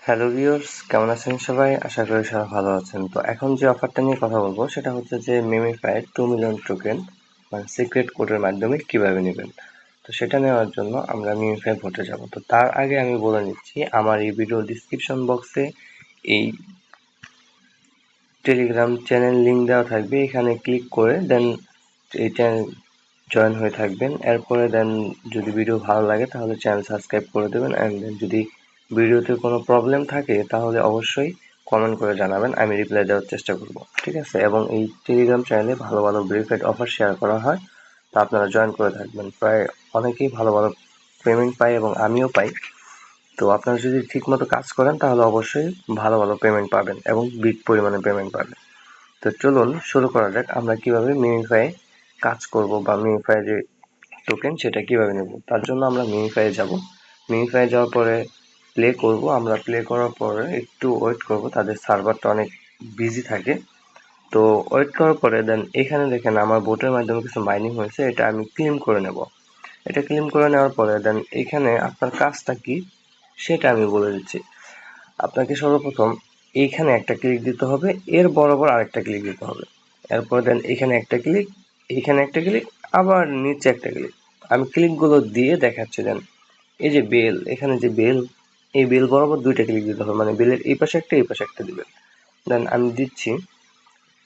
Hello viewers, কেমন আছেন সবাই? আশা করি সবাই ভালো আছেন। তো এখন যে অফারটা নিয়ে কথা বলবো সেটা হচ্ছে যে মেমিফাইড 2 মিলিয়ন টোকেন মানে সিক্রেট কোডের মাধ্যমে কিভাবে নেবেন। তো সেটা নেওয়ার জন্য আমরা মেমিফাই ভোটে যাব। তো তার আগে আমি বলে নিচ্ছি, আমার এই ভিডিও ডিসক্রিপশন বক্সে এই টেলিগ্রাম চ্যানেল লিংক দেওয়া থাকবে। এখানে ক্লিক করে দেন এই চ্যানেল জয়েন হয়ে থাকবেন। এরপরে দেন যদি ভিডিও ভালো লাগে তাহলে চ্যানেল সাবস্ক্রাইব করে দেবেন, অ্যান্ড দেন যদি ভিডিওতে কোনো প্রবলেম থাকে তাহলে অবশ্যই কমেন্ট করে জানাবেন, আমি রিপ্লাই দেওয়ার চেষ্টা করব, ঠিক আছে? এবং এই টেলিগ্রাম চ্যানেলে ভালো ভালো ভেরিফাইড অফার শেয়ার করা হয়, তো আপনারা জয়েন করে থাকবেন। প্রায় অনেকেই ভালো ভালো পেমেন্ট পায় এবং আমিও পাই। তো আপনারা যদি ঠিকমতো কাজ করেন তাহলে অবশ্যই ভালো ভালো পেমেন্ট পাবেন এবং বিগ পরিমাণে পেমেন্ট পাবেন। তো চলুন শুরু করা যাক, আমরা কিভাবে মিমিফাই কাজ করব বা মিমিফাই যে টোকেন সেটা কিভাবে নেব। তার জন্য আমরা মিমিফাই যাব। মিমিফাই যাওয়ার পরে প্লে করব। আমরা প্লে করার পরে একটু ওয়েট করব, তাদের সার্ভারটা অনেক বিজি থাকে। তো ওয়েট করার পরে দেন এখানে দেখেন আমার বোটের মাধ্যমে কিছু মাইনিং হয়েছে, এটা আমি ক্লেম করে নেব। এটা ক্লেম করে নেওয়ার পরে দেন এখানে আপনার কাজটা কি সেটা আমি বলে দিচ্ছি। আপনাকে সর্বপ্রথম এইখানে একটা ক্লিক দিতে হবে, এর বরাবর আরেকটা ক্লিক দিতে হবে। এরপর দেন এখানে একটা ক্লিক, এইখানে একটা ক্লিক, আবার নিচে একটা ক্লিক। আমি ক্লিকগুলো দিয়ে দেখাচ্ছি। দেন এই যে বেল, এখানে যে বেল, এই বেল বরাবর দুইটা ক্লিক দিতে হবে, মানে বেলের এই পাশে একটা এই পাশে একটা দিবেন। দেন আমি দিচ্ছি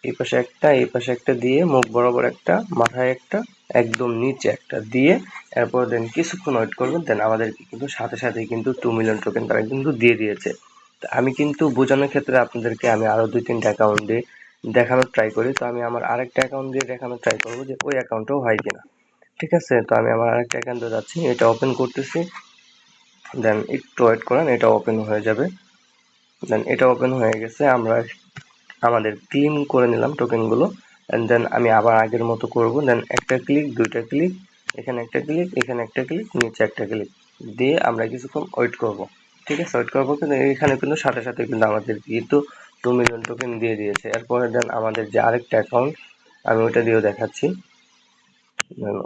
এই পাশে একটা এই পাশে একটা দিয়ে, মুখ বরাবর একটা, মাথায় একটা, একদম নিচে একটা দিয়ে এরপর দেন কিছুক্ষণ ওয়েট করবেন। দেন আমাদেরকে কিন্তু সাথে সাথে কিন্তু 2 মিলিয়ন টোকেন তারা কিন্তু দিয়ে দিয়েছে। তো আমি কিন্তু বোঝানোর ক্ষেত্রে আপনাদেরকে আমি আরো 2-3টা অ্যাকাউন্ট দিয়ে দেখানোর ট্রাই করি। তো আমি আমার আরেকটা অ্যাকাউন্ট দিয়ে দেখানোর ট্রাই করবো যে ওই অ্যাকাউন্টেও হয় কিনা, ঠিক আছে? তো আমি আমার আরেকটা অ্যাকাউন্টে যাচ্ছি, এটা ওপেন করতেছি। দেন একটু ওয়েট করেন, এটা ওপেন হয়ে যাবে। দেন এটা ওপেন হয়ে গেছে, আমরা আমাদের ক্লেম করে নিলাম টোকেনগুলো। এন্ড দেন আমি আবার আগের মতো করব। দেন একটা ক্লিক, দুইটা ক্লিক, এখানে একটা ক্লিক, এখানে একটা ক্লিক, নিচে একটা ক্লিক দিয়ে আমরা কিছুক্ষণ ওয়েট করব, ঠিক আছে? ওয়েট করবো, কিন্তু এখানে কিন্তু সাথে সাথে কিন্তু আমাদের কিন্তু 2 মিলিয়ন টোকেন দিয়ে দিয়েছে। এরপরে দেন আমাদের যে আরেকটা অ্যাকাউন্ট, আমি ওইটা দিয়েও দেখাচ্ছি।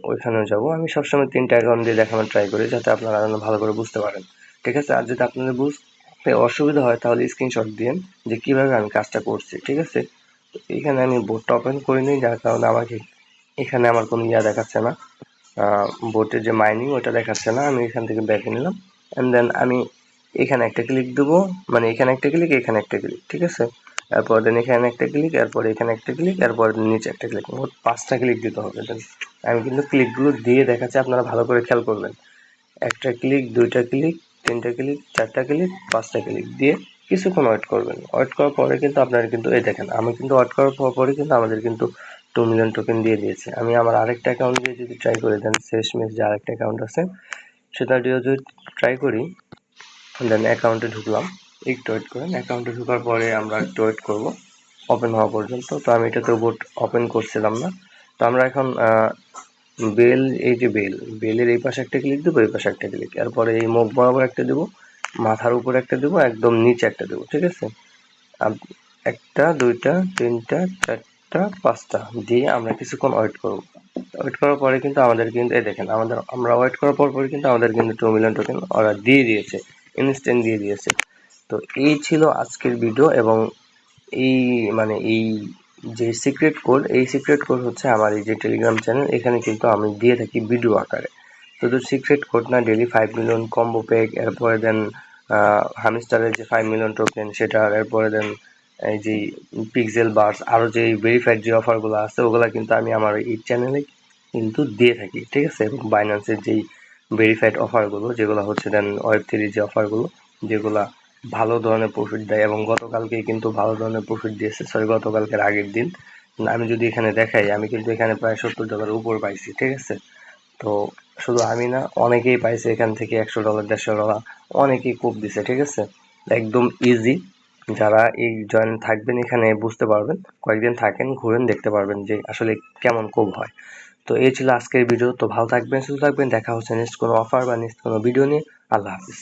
ওইখানেও যাব। আমি সবসময় 3টা অ্যাকাউন্ট দিয়ে দেখানোর ট্রাই করি যাতে আপনারা যেন ভালো করে বুঝতে পারেন, ঠিক আছে? আর যদি আপনাদের বুঝতে অসুবিধা হয় তাহলে স্ক্রিনশট দিন যে কিভাবে আমি কাজটা করছি, ঠিক আছে? তো এখানে আমি বোটটা ওপেন করিনি, যার কারণে আমাকে এখানে আমার কোনো দেখাচ্ছে না, বোটের যে মাইনিং ওটা দেখাচ্ছে না। আমি এখান থেকে ব্যাকে নিলাম, অ্যান্ড দেন আমি এখানে একটা ক্লিক দেবো, মানে এখানে একটা ক্লিক, এখানে একটা ক্লিক, ঠিক আছে? এরপর দেন এখানে একটা ক্লিক, এরপর এখানে একটা ক্লিক, এরপর নিচে একটা ক্লিক, মোট 5টা ক্লিক দিতে হবে। দেন আমি কিন্তু ক্লিকগুলো দিয়ে দেখাচ্ছি, আপনারা ভালো করে খেয়াল করবেন। একটা ক্লিক, দুইটা ক্লিক, তিনটা ক্লিক, চারটা ক্লিক, 5টা ক্লিক দিয়ে কিছুক্ষণ ওয়েট করবেন। ওয়েট করার পরে কিন্তু আপনারা কিন্তু এই দেখেন, আমি কিন্তু ওয়েট করার পরে কিন্তু আমাদের কিন্তু 2 মিলিয়ন টোকেন দিয়ে দিয়েছে। আমি আমার আরেকটা অ্যাকাউন্ট দিয়ে যদি ট্রাই করে দেন, শেষমেশ যে আরেকটা অ্যাকাউন্ট আছে সেটা দিয়ে যদি ট্রাই করি, দেন অ্যাকাউন্টে ঢুকলাম। একটু ওয়েট করেন, অ্যাকাউন্টে ঢোকার পরে আমরা একটু ওয়েট করবো ওপেন হওয়া পর্যন্ত। তো আমি এটাতে বোট ওপেন করছিলাম না। তো আমরা এখন বেল, এই যে বেল, বেলের এই পাশে একটা ক্লিক দেবো, এই পাশে একটা ক্লিক, এরপরে এই মুখ বরাবর একটা দেবো, মাথার উপরে একটা দেবো, একদম নিচে একটা দেবো, ঠিক আছে? একটা, দুইটা, তিনটা, চারটা, 5টা দিয়ে আমরা কিছুক্ষণ ওয়েট করবো। ওয়েট করার পরে কিন্তু আমাদের কিন্তু এই দেখেন, আমরা ওয়েট করার পরে কিন্তু আমাদের কিন্তু 2 মিলিয়ন টোকেন ওরা দিয়ে দিয়েছে, ইনস্ট্যান্ট দিয়ে দিয়েছে। তো এই ছিল আজকের ভিডিও। এবং এই মানে এই যে সিক্রেট কোড, এই সিক্রেট কোড হচ্ছে আমার এই যে টেলিগ্রাম চ্যানেল, এখানে কিন্তু আমি দিয়ে থাকি ভিডিও আকারে। শুধু সিক্রেট কোড না, ডেইলি 5 মিলিয়ন কম্বো প্যাক, এরপরে দেন হামিস্টারের যে 5 মিলিয়ন টোকেন সেটা, এরপরে দেন এই যে পিক্সেল বার্স, আরো যে ভেরিফাইড যে অফারগুলো আছে ওগুলা কিন্তু আমি আমার এই চ্যানেলে কিন্তু দিয়ে থাকি, ঠিক আছে? এবং বাইন্যান্সের যেই ভেরিফাইড অফারগুলো যেগুলো হচ্ছে দেন ওয়েব3 যে অফারগুলো, যেগুলা ভালো ধরনের প্রফিট দেয়, এবং গতকালকেই কিন্তু ভালো ধরনের প্রফিট দিয়েছে, সরি গতকালকের আগের দিন। আমি যদি এখানে দেখাই, আমি কিন্তু এখানে প্রায় $70 উপর পাইছি, ঠিক আছে? তো শুধু আমি না, অনেকেই পাইছে এখান থেকে $100, $150, অনেকেই কোপ দিছে, ঠিক আছে? একদম ইজি। যারা এই জয়েন থাকবেন এখানে বুঝতে পারবেন, কয়েকদিন থাকেন, ঘুরেন, দেখতে পারবেন যে আসলে কেমন কোপ হয়। তো এই ছিল আজকের ভিডিও। তো ভালো থাকবেন, সুস্থ থাকবেন, দেখা হচ্ছে নেক্সট কোনো অফার বা নেক্সট কোনো ভিডিও নিয়ে। আল্লাহ হাফিজ।